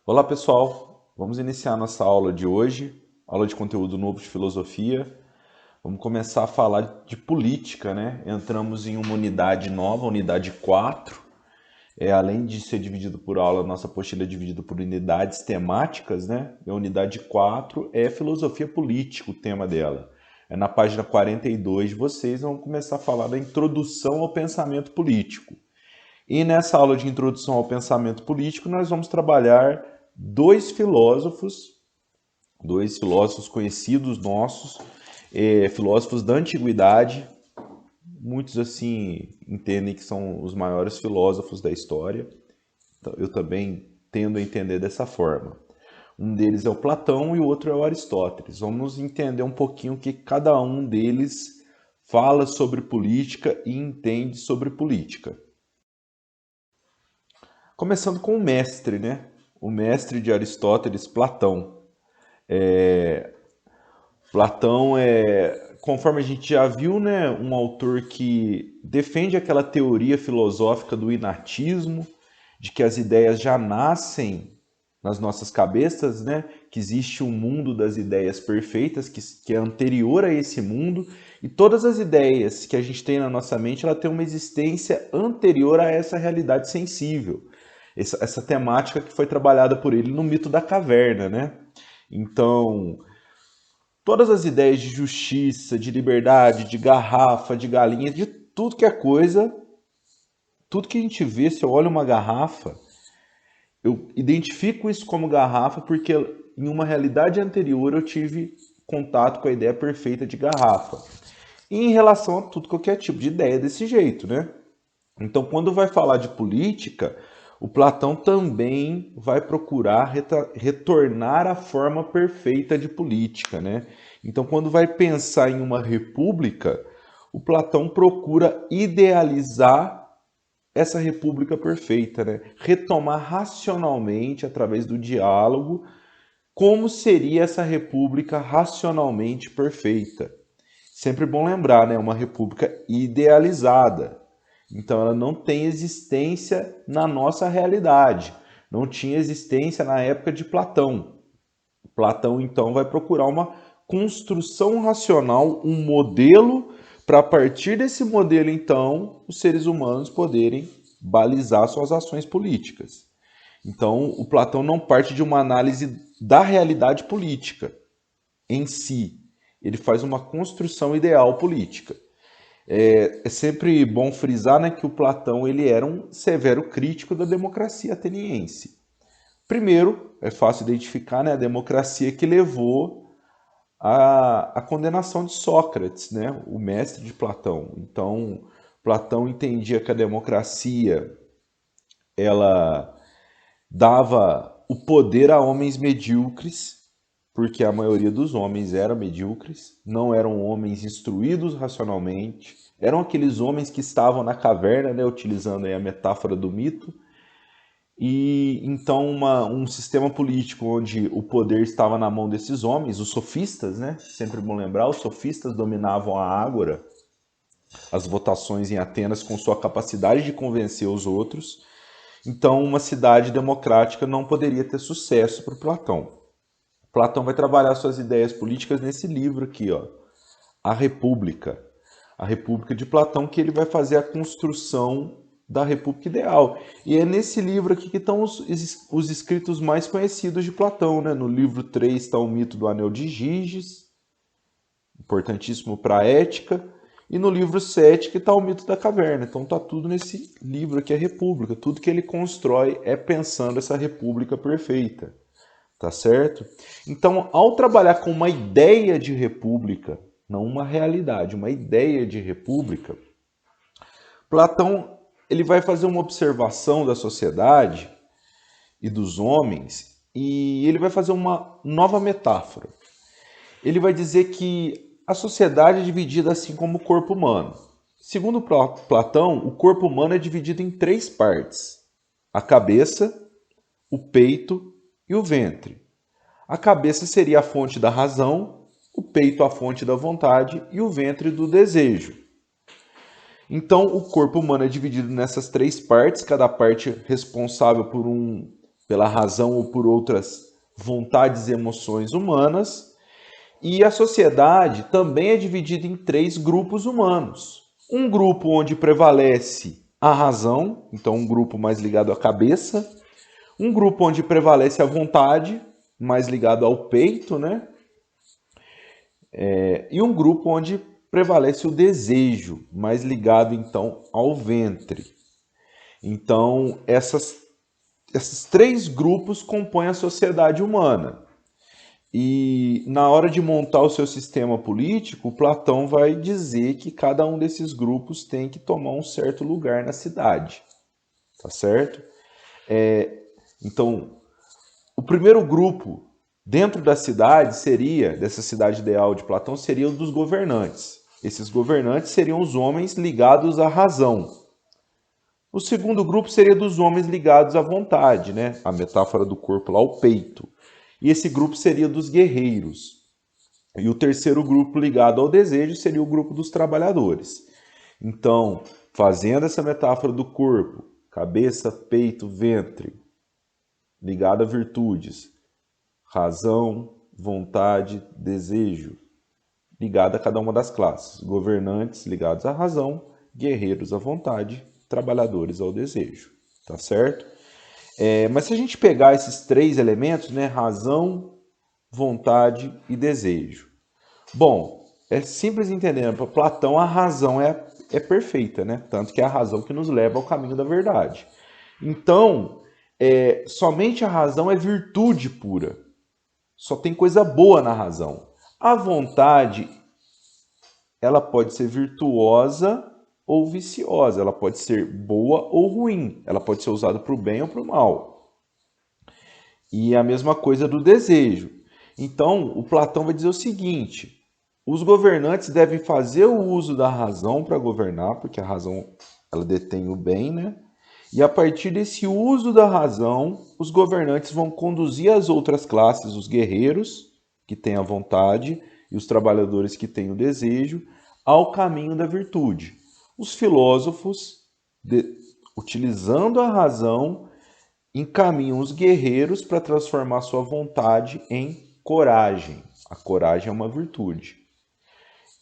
Olá pessoal, vamos iniciar nossa aula de hoje, aula de conteúdo novo de filosofia. Vamos começar a falar de política, né? Entramos em uma unidade nova, unidade 4. Além de ser dividido por aula, nossa apostila é dividida por unidades temáticas, né? E a unidade 4 é filosofia política, o tema dela. Na página 42 de vocês, vamos começar a falar da introdução ao pensamento político. E nessa aula de introdução ao pensamento político, nós vamos trabalhar dois filósofos conhecidos nossos, filósofos da antiguidade. Muitos assim entendem que são os maiores filósofos da história. Eu também tendo a entender dessa forma. Um deles é o Platão e o outro é o Aristóteles. Vamos entender um pouquinho o que cada um deles fala sobre política e entende sobre política. Começando com o mestre, né? O mestre de Aristóteles, Platão. Platão conforme a gente já viu, né, um autor que defende aquela teoria filosófica do inatismo, de que as ideias já nascem nas nossas cabeças, né? Que existe um mundo das ideias perfeitas, que é anterior a esse mundo, e todas as ideias que a gente tem na nossa mente, ela tem uma existência anterior a essa realidade sensível. Essa temática que foi trabalhada por ele no mito da caverna, né? Então, todas as ideias de justiça, de liberdade, de garrafa, de galinha, de tudo que é coisa, tudo que a gente vê, se eu olho uma garrafa, eu identifico isso como garrafa porque em uma realidade anterior eu tive contato com a ideia perfeita de garrafa. E em relação a tudo qualquer tipo de ideia desse jeito, né? Então, quando vai falar de política, o Platão também vai procurar retornar à forma perfeita de política, né? Então, quando vai pensar em uma república, o Platão procura idealizar essa república perfeita, né? Retomar racionalmente, através do diálogo, como seria essa república racionalmente perfeita. Sempre bom lembrar, né? Uma república idealizada. Então ela não tem existência na nossa realidade. Não tinha existência na época de Platão. Platão então vai procurar uma construção racional, um modelo, para a partir desse modelo então os seres humanos poderem balizar suas ações políticas. Então o Platão não parte de uma análise da realidade política em si. Ele faz uma construção ideal política. É sempre bom frisar, né, que o Platão ele era um severo crítico da democracia ateniense. Primeiro, é fácil identificar, né, a democracia que levou à condenação de Sócrates, né, o mestre de Platão. Então, Platão entendia que a democracia ela dava o poder a homens medíocres, porque a maioria dos homens eram medíocres, não eram homens instruídos racionalmente, eram aqueles homens que estavam na caverna, né, utilizando aí a metáfora do mito, e então um sistema político onde o poder estava na mão desses homens, os sofistas, né, sempre bom lembrar, os sofistas dominavam a ágora, as votações em Atenas com sua capacidade de convencer os outros, então uma cidade democrática não poderia ter sucesso para Platão. Platão vai trabalhar suas ideias políticas nesse livro aqui, ó, A República. A República de Platão, que ele vai fazer a construção da República Ideal. E é nesse livro aqui que estão os escritos mais conhecidos de Platão, né? No livro 3 está o mito do Anel de Giges, importantíssimo para a ética, e no livro 7 que está o mito da caverna. Então está tudo nesse livro aqui, a República. Tudo que ele constrói é pensando essa República perfeita. Tá certo? Então, ao trabalhar com uma ideia de república, não uma realidade, uma ideia de república, Platão ele vai fazer uma observação da sociedade e dos homens e ele vai fazer uma nova metáfora. Ele vai dizer que a sociedade é dividida assim como o corpo humano. Segundo Platão, o corpo humano é dividido em três partes: a cabeça, o peito e o ventre. A cabeça seria a fonte da razão, o peito a fonte da vontade e o ventre do desejo. Então, o corpo humano é dividido nessas três partes, cada parte responsável por um pela razão ou por outras vontades e emoções humanas. E a sociedade também é dividida em 3 grupos humanos. Um grupo onde prevalece a razão, então um grupo mais ligado à cabeça. Um grupo onde prevalece a vontade, mais ligado ao peito, né? E um grupo onde prevalece o desejo, mais ligado então ao ventre. Então, esses 3 grupos compõem a sociedade humana. E na hora de montar o seu sistema político, Platão vai dizer que cada um desses grupos tem que tomar um certo lugar na cidade, tá certo? Então, o primeiro grupo dentro da cidade dessa cidade ideal de Platão, seria o dos governantes. Esses governantes seriam os homens ligados à razão. O segundo grupo seria dos homens ligados à vontade, né? A metáfora do corpo lá, o peito. E esse grupo seria dos guerreiros. E o terceiro grupo ligado ao desejo seria o grupo dos trabalhadores. Então, fazendo essa metáfora do corpo, cabeça, peito, ventre, ligado a virtudes, razão, vontade, desejo, ligado a cada uma das classes. Governantes ligados à razão, guerreiros à vontade, trabalhadores ao desejo. Tá certo? Mas se a gente pegar esses 3 elementos, né, razão, vontade e desejo. Bom, é simples entender. Para Platão, a razão é perfeita, né? Tanto que é a razão que nos leva ao caminho da verdade. Então, somente a razão é virtude pura. Só tem coisa boa na razão. A vontade, ela pode ser virtuosa ou viciosa. Ela pode ser boa ou ruim. Ela pode ser usada para o bem ou para o mal. E a mesma coisa do desejo. Então, o Platão vai dizer o seguinte: os governantes devem fazer o uso da razão para governar, porque a razão ela detém o bem, né? E a partir desse uso da razão, os governantes vão conduzir as outras classes, os guerreiros, que têm a vontade, e os trabalhadores que têm o desejo, ao caminho da virtude. Os filósofos, utilizando a razão, encaminham os guerreiros para transformar sua vontade em coragem. A coragem é uma virtude.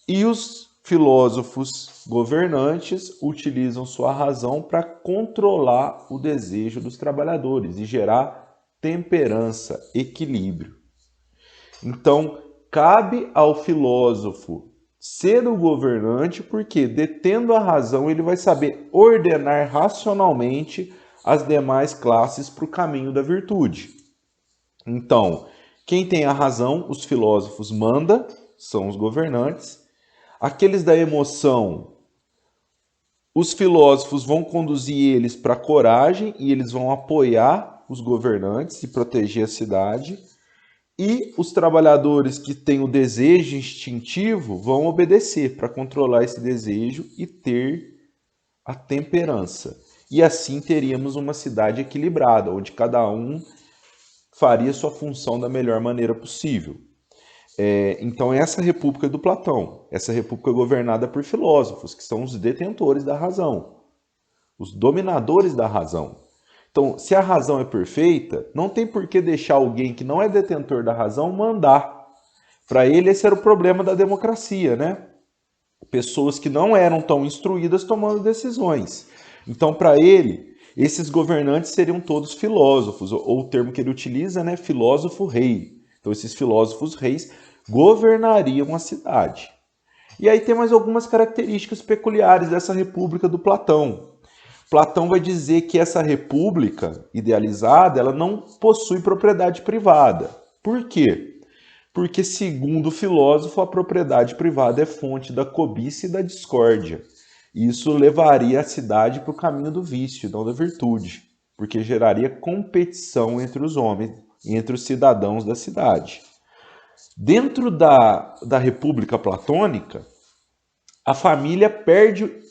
E os filósofos governantes utilizam sua razão para controlar o desejo dos trabalhadores e gerar temperança, equilíbrio. Então, cabe ao filósofo ser o governante, porque detendo a razão, ele vai saber ordenar racionalmente as demais classes para o caminho da virtude. Então, quem tem a razão, os filósofos manda, são os governantes. Aqueles da emoção, os filósofos vão conduzir eles para a coragem e eles vão apoiar os governantes e proteger a cidade. E os trabalhadores que têm o desejo instintivo vão obedecer para controlar esse desejo e ter a temperança. E assim teríamos uma cidade equilibrada, onde cada um faria sua função da melhor maneira possível. Então, essa república é do Platão. Essa república é governada por filósofos, que são os detentores da razão, os dominadores da razão. Então, se a razão é perfeita, não tem por que deixar alguém que não é detentor da razão mandar. Para ele, esse era o problema da democracia, né? Pessoas que não eram tão instruídas tomando decisões. Então, para ele, esses governantes seriam todos filósofos, ou o termo que ele utiliza, né? Filósofo-rei. Então, esses filósofos reis governariam a cidade. E aí tem mais algumas características peculiares dessa república do Platão. Platão vai dizer que essa república idealizada, ela não possui propriedade privada. Por quê? Porque, segundo o filósofo, a propriedade privada é fonte da cobiça e da discórdia. Isso levaria a cidade para o caminho do vício, não da virtude, porque geraria competição entre os homens, entre os cidadãos da cidade. Dentro da República Platônica, a família perde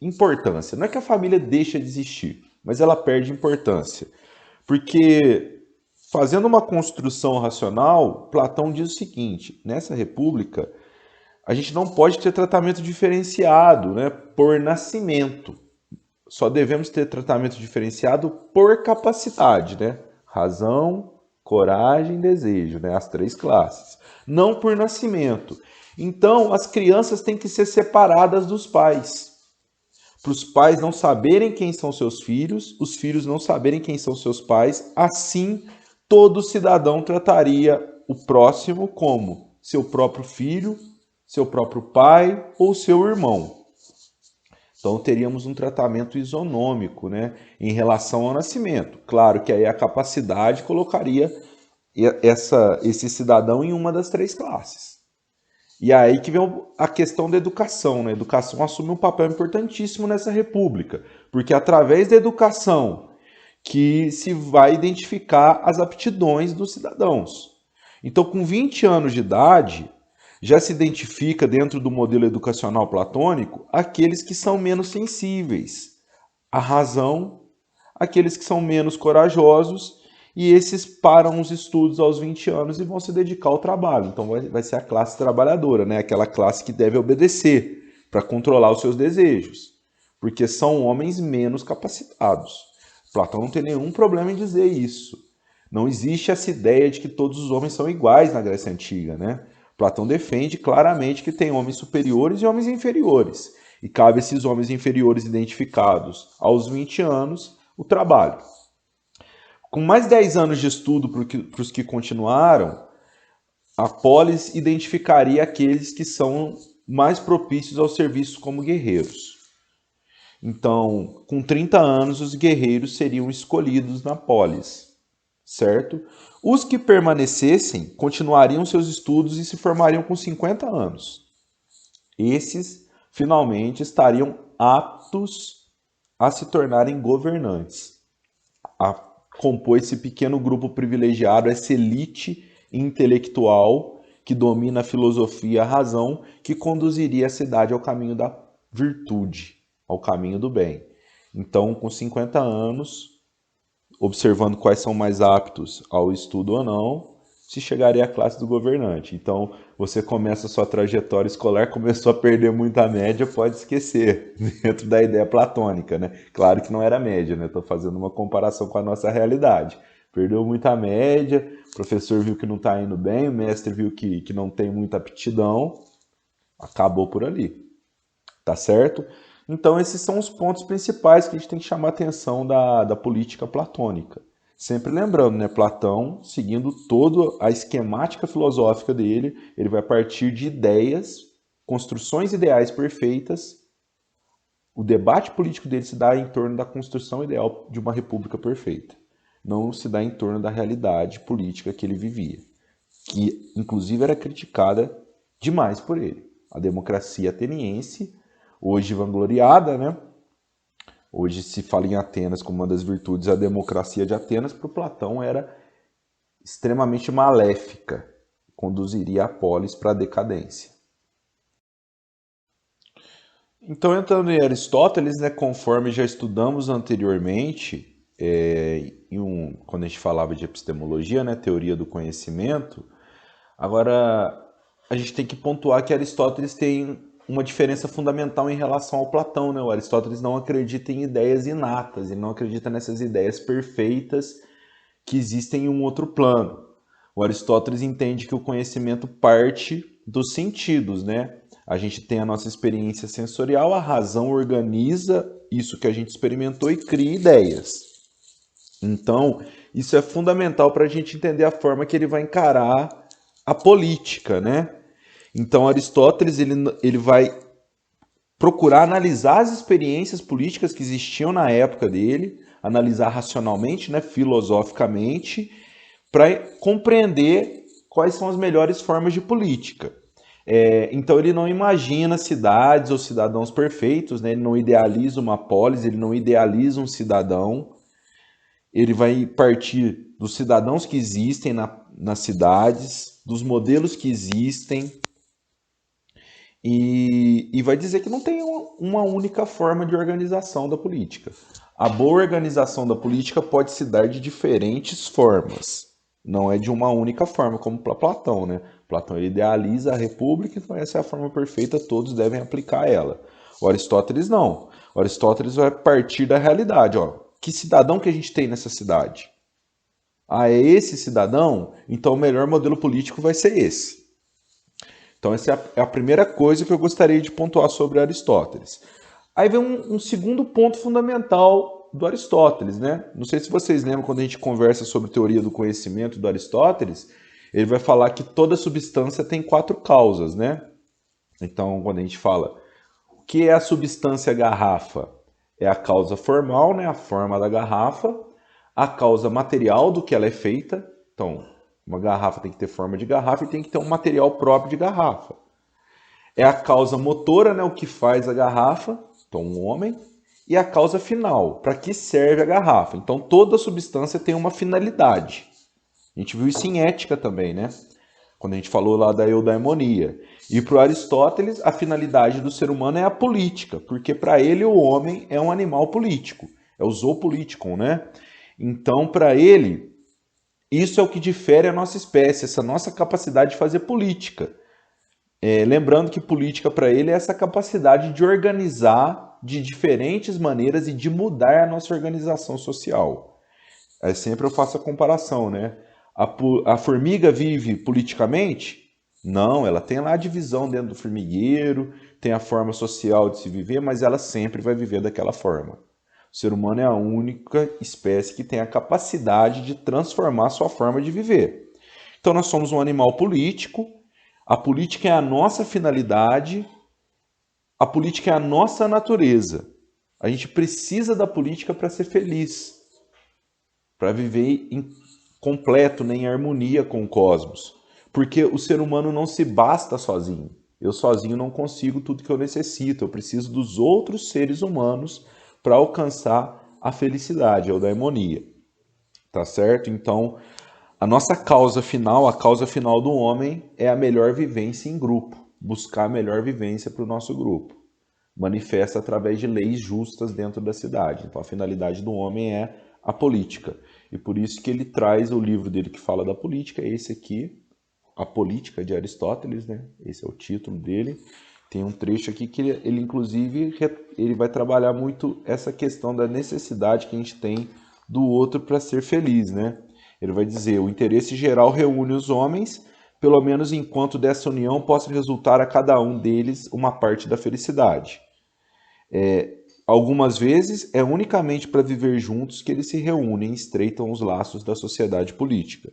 importância. Não é que a família deixa de existir, mas ela perde importância. Porque, fazendo uma construção racional, Platão diz o seguinte: nessa república, a gente não pode ter tratamento diferenciado, né, por nascimento. Só devemos ter tratamento diferenciado por capacidade, né? razão, coragem, desejo, né? As 3 classes. Não por nascimento. Então, as crianças têm que ser separadas dos pais. Para os pais não saberem quem são seus filhos, os filhos não saberem quem são seus pais, assim todo cidadão trataria o próximo como seu próprio filho, seu próprio pai ou seu irmão. Então teríamos um tratamento isonômico, né, em relação ao nascimento. Claro que aí a capacidade colocaria esse cidadão em uma das 3 classes. E aí que vem a questão da educação, né? A educação assume um papel importantíssimo nessa república, porque é através da educação que se vai identificar as aptidões dos cidadãos. Então, com 20 anos de idade, já se identifica dentro do modelo educacional platônico aqueles que são menos sensíveis à razão, aqueles que são menos corajosos, e esses param os estudos aos 20 anos e vão se dedicar ao trabalho. Então vai ser a classe trabalhadora, né? Aquela classe que deve obedecer para controlar os seus desejos, porque são homens menos capacitados. Platão não tem nenhum problema em dizer isso. Não existe essa ideia de que todos os homens são iguais na Grécia Antiga, né? Platão defende claramente que tem homens superiores e homens inferiores. E cabe a esses homens inferiores identificados aos 20 anos o trabalho. Com mais 10 anos de estudo para os que continuaram, a polis identificaria aqueles que são mais propícios ao serviço como guerreiros. Então, com 30 anos, os guerreiros seriam escolhidos na polis, certo? Os que permanecessem continuariam seus estudos e se formariam com 50 anos. Esses, finalmente, estariam aptos a se tornarem governantes, a compor esse pequeno grupo privilegiado, essa elite intelectual que domina a filosofia e a razão, que conduziria a cidade ao caminho da virtude, ao caminho do bem. Então, com 50 anos, observando quais são mais aptos ao estudo ou não, se chegaria à classe do governante. Então, você começa a sua trajetória escolar, começou a perder muita média, pode esquecer, dentro da ideia platônica, né? Claro que não era média, né? Estou fazendo uma comparação com a nossa realidade. Perdeu muita média, o professor viu que não está indo bem, o mestre viu que não tem muita aptidão, acabou por ali, tá certo? Então, esses são os pontos principais que a gente tem que chamar a atenção da política platônica. Sempre lembrando, né, Platão, seguindo toda a esquemática filosófica dele, ele vai partir de ideias, construções ideais perfeitas. O debate político dele se dá em torno da construção ideal de uma república perfeita. Não se dá em torno da realidade política que ele vivia, que inclusive era criticada demais por ele. A democracia ateniense, hoje vangloriada, né? Hoje se fala em Atenas como uma das virtudes, a democracia de Atenas, para o Platão era extremamente maléfica, conduziria a polis para a decadência. Então, entrando em Aristóteles, né, conforme já estudamos anteriormente, quando a gente falava de epistemologia, né, teoria do conhecimento, agora a gente tem que pontuar que Aristóteles tem uma diferença fundamental em relação ao Platão, né? O Aristóteles não acredita em ideias inatas, ele não acredita nessas ideias perfeitas que existem em um outro plano. O Aristóteles entende que o conhecimento parte dos sentidos, né? A gente tem a nossa experiência sensorial, a razão organiza isso que a gente experimentou e cria ideias. Então, isso é fundamental para a gente entender a forma que ele vai encarar a política, né? Então, Aristóteles ele vai procurar analisar as experiências políticas que existiam na época dele, analisar racionalmente, né, filosoficamente, para compreender quais são as melhores formas de política. Então, ele não imagina cidades ou cidadãos perfeitos, né? Ele não idealiza uma polis, ele não idealiza um cidadão. Ele vai partir dos cidadãos que existem nas cidades, dos modelos que existem, e vai dizer que não tem uma única forma de organização da política. A boa organização da política pode se dar de diferentes formas. Não é de uma única forma, como para Platão, né? Platão ele idealiza a república, então essa é a forma perfeita, todos devem aplicar ela. O Aristóteles não. O Aristóteles vai partir da realidade. Ó. Que cidadão que a gente tem nessa cidade? Ah, é esse cidadão? Então o melhor modelo político vai ser esse. Então essa é a primeira coisa que eu gostaria de pontuar sobre Aristóteles. Aí vem um segundo ponto fundamental do Aristóteles, né? Não sei se vocês lembram quando a gente conversa sobre teoria do conhecimento do Aristóteles, ele vai falar que toda substância tem 4 causas, né? Então, quando a gente fala o que é a substância garrafa, é a causa formal, né? A forma da garrafa, a causa material do que ela é feita. Então, uma garrafa tem que ter forma de garrafa e tem que ter um material próprio de garrafa. É a causa motora, né, o que faz a garrafa, então um homem, e a causa final, para que serve a garrafa. Então toda substância tem uma finalidade. A gente viu isso em ética também, né? Quando a gente falou lá da eudaimonia. E para Aristóteles, a finalidade do ser humano é a política, porque para ele o homem é um animal político, é o zoopolitikon, né? Então, para ele, isso é o que difere a nossa espécie, essa nossa capacidade de fazer política. Lembrando que política para ele é essa capacidade de organizar de diferentes maneiras e de mudar a nossa organização social. Aí sempre eu faço a comparação, né? A formiga vive politicamente? Não, ela tem lá a divisão dentro do formigueiro, tem a forma social de se viver, mas ela sempre vai viver daquela forma. O ser humano é a única espécie que tem a capacidade de transformar sua forma de viver. Então nós somos um animal político, a política é a nossa finalidade, a política é a nossa natureza. A gente precisa da política para ser feliz, para viver em completo, né, em harmonia com o cosmos. Porque o ser humano não se basta sozinho. Eu sozinho não consigo tudo que eu necessito. Eu preciso dos outros seres humanos para alcançar a felicidade, a eudaimonia. Tá certo? Então, a nossa causa final, a causa final do homem é a melhor vivência em grupo, buscar a melhor vivência para o nosso grupo. Manifesta através de leis justas dentro da cidade. Então a finalidade do homem é a política. E por isso que ele traz o livro dele que fala da política, esse aqui, A Política de Aristóteles, né? Esse é o título dele. Tem um trecho aqui que ele inclusive, ele vai trabalhar muito essa questão da necessidade que a gente tem do outro para ser feliz, né? Ele vai dizer: o interesse geral reúne os homens, pelo menos enquanto dessa união possa resultar a cada um deles uma parte da felicidade. Algumas vezes é unicamente para viver juntos que eles se reúnem e estreitam os laços da sociedade política,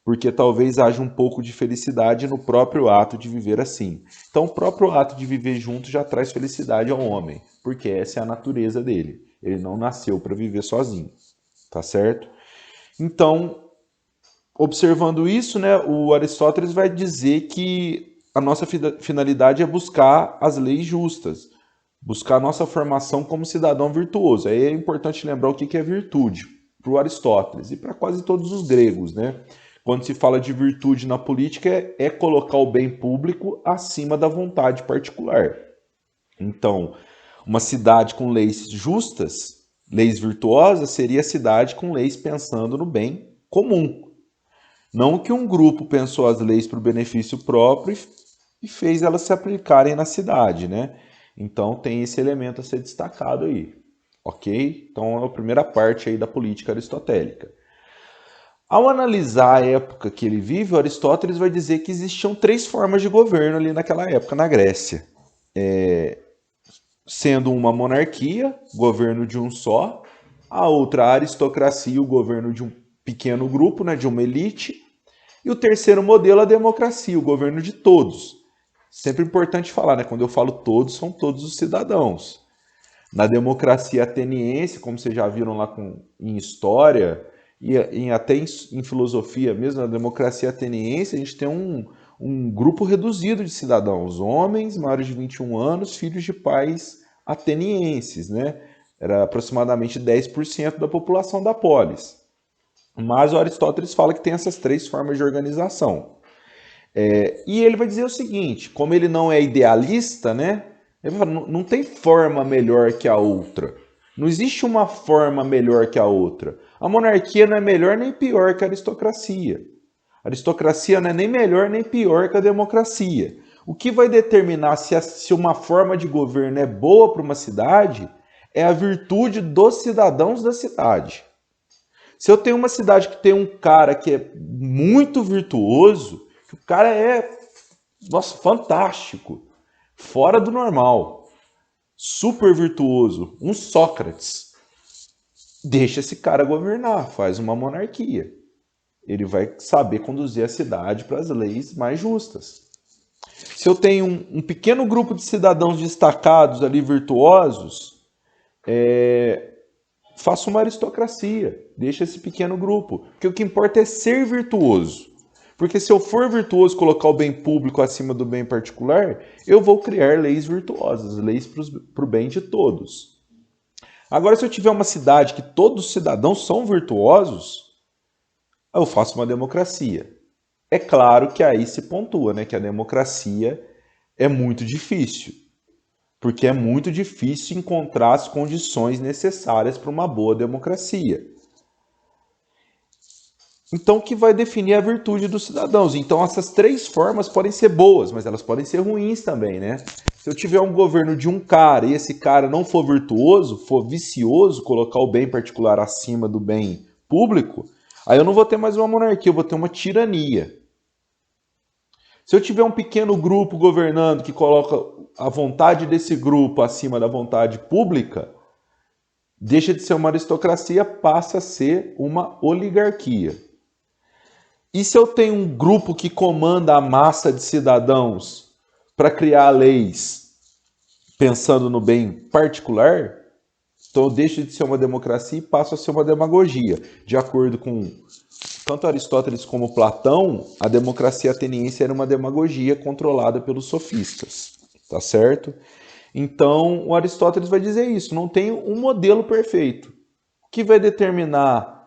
porque talvez haja um pouco de felicidade no próprio ato de viver assim. Então, o próprio ato de viver junto já traz felicidade ao homem, porque essa é a natureza dele. Ele não nasceu para viver sozinho, tá certo? Então, observando isso, né, o Aristóteles vai dizer que a nossa finalidade é buscar as leis justas, buscar a nossa formação como cidadão virtuoso. Aí é importante lembrar o que é virtude para o Aristóteles e para quase todos os gregos, né? Quando se fala de virtude na política, é colocar o bem público acima da vontade particular. Então, uma cidade com leis justas, leis virtuosas, seria a cidade com leis pensando no bem comum. Não que um grupo pensou as leis para o benefício próprio e fez elas se aplicarem na cidade, né? Então tem esse elemento a ser destacado aí, ok? Então é a primeira parte aí da política aristotélica. Ao analisar a época que ele vive, Aristóteles vai dizer que existiam 3 formas de governo ali naquela época na Grécia. Sendo uma monarquia, governo de um só, a outra a aristocracia, o governo de um pequeno grupo, né, de uma elite, e o terceiro modelo a democracia, o governo de todos. Sempre importante falar, né, quando eu falo todos, são todos os cidadãos. Na democracia ateniense, como vocês já viram lá em história, e até em filosofia mesmo, na democracia ateniense, a gente tem um grupo reduzido de cidadãos, homens maiores de 21 anos, filhos de pais atenienses, né? Era aproximadamente 10% da população da polis. Mas o Aristóteles fala que tem essas 3 formas de organização. E ele vai dizer o seguinte, como ele não é idealista, né? Ele fala, não tem forma melhor que a outra. Não existe uma forma melhor que a outra. A monarquia não é melhor nem pior que a aristocracia. A aristocracia não é nem melhor nem pior que a democracia. O que vai determinar se uma forma de governo é boa para uma cidade é a virtude dos cidadãos da cidade. Se eu tenho uma cidade que tem um cara que é muito virtuoso, que o cara é, nossa, fantástico, fora do normal, super virtuoso, um Sócrates, deixa esse cara governar, faz uma monarquia. Ele vai saber conduzir a cidade para as leis mais justas. Se eu tenho um pequeno grupo de cidadãos destacados ali, virtuosos, faço uma aristocracia, deixa esse pequeno grupo. Porque o que importa é ser virtuoso. Porque se eu for virtuoso, colocar o bem público acima do bem particular, eu vou criar leis virtuosas, leis para o bem de todos. Agora, se eu tiver uma cidade que todos os cidadãos são virtuosos, eu faço uma democracia. É claro que aí se pontua, né, que a democracia é muito difícil, porque é muito difícil encontrar as condições necessárias para uma boa democracia. Então, o que vai definir a virtude dos cidadãos? Então, essas três formas podem ser boas, mas elas podem ser ruins também, né? Se eu tiver um governo de um cara e esse cara não for virtuoso, for vicioso, colocar o bem particular acima do bem público, aí eu não vou ter mais uma monarquia, eu vou ter uma tirania. Se eu tiver um pequeno grupo governando que coloca a vontade desse grupo acima da vontade pública, deixa de ser uma aristocracia, passa a ser uma oligarquia. E se eu tenho um grupo que comanda a massa de cidadãos para criar leis pensando no bem particular, então eu deixo de ser uma democracia e passo a ser uma demagogia. De acordo com tanto Aristóteles como Platão, a democracia ateniense era uma demagogia controlada pelos sofistas, tá certo? Então, o Aristóteles vai dizer isso, não tem um modelo perfeito. O que vai determinar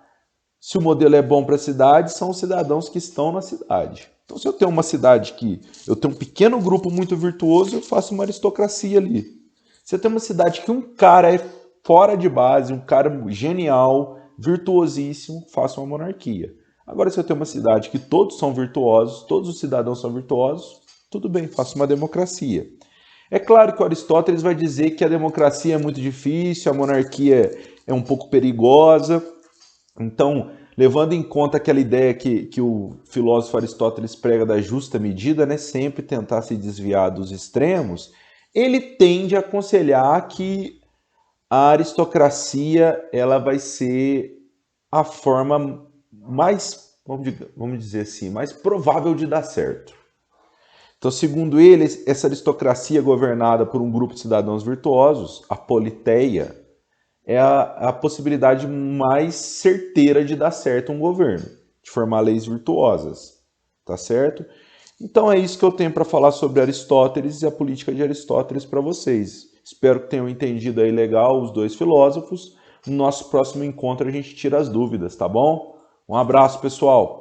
se o modelo é bom para a cidade são os cidadãos que estão na cidade. Então, se eu tenho uma cidade que eu tenho um pequeno grupo muito virtuoso, eu faço uma aristocracia ali. Se eu tenho uma cidade que um cara é fora de base, um cara genial, virtuosíssimo, faço uma monarquia. Agora, se eu tenho uma cidade que todos são virtuosos, todos os cidadãos são virtuosos, tudo bem, faço uma democracia. É claro que Aristóteles vai dizer que a democracia é muito difícil, a monarquia é um pouco perigosa. Então, levando em conta aquela ideia que o filósofo Aristóteles prega da justa medida, né, sempre tentar se desviar dos extremos, ele tende a aconselhar que a aristocracia ela vai ser a forma mais, vamos dizer assim, mais provável de dar certo. Então, segundo ele, essa aristocracia governada por um grupo de cidadãos virtuosos, a politeia, é a possibilidade mais certeira de dar certo um governo, de formar leis virtuosas, tá certo? Então é isso que eu tenho para falar sobre Aristóteles e a política de Aristóteles para vocês. Espero que tenham entendido aí legal os dois filósofos. No nosso próximo encontro a gente tira as dúvidas, tá bom? Um abraço, pessoal!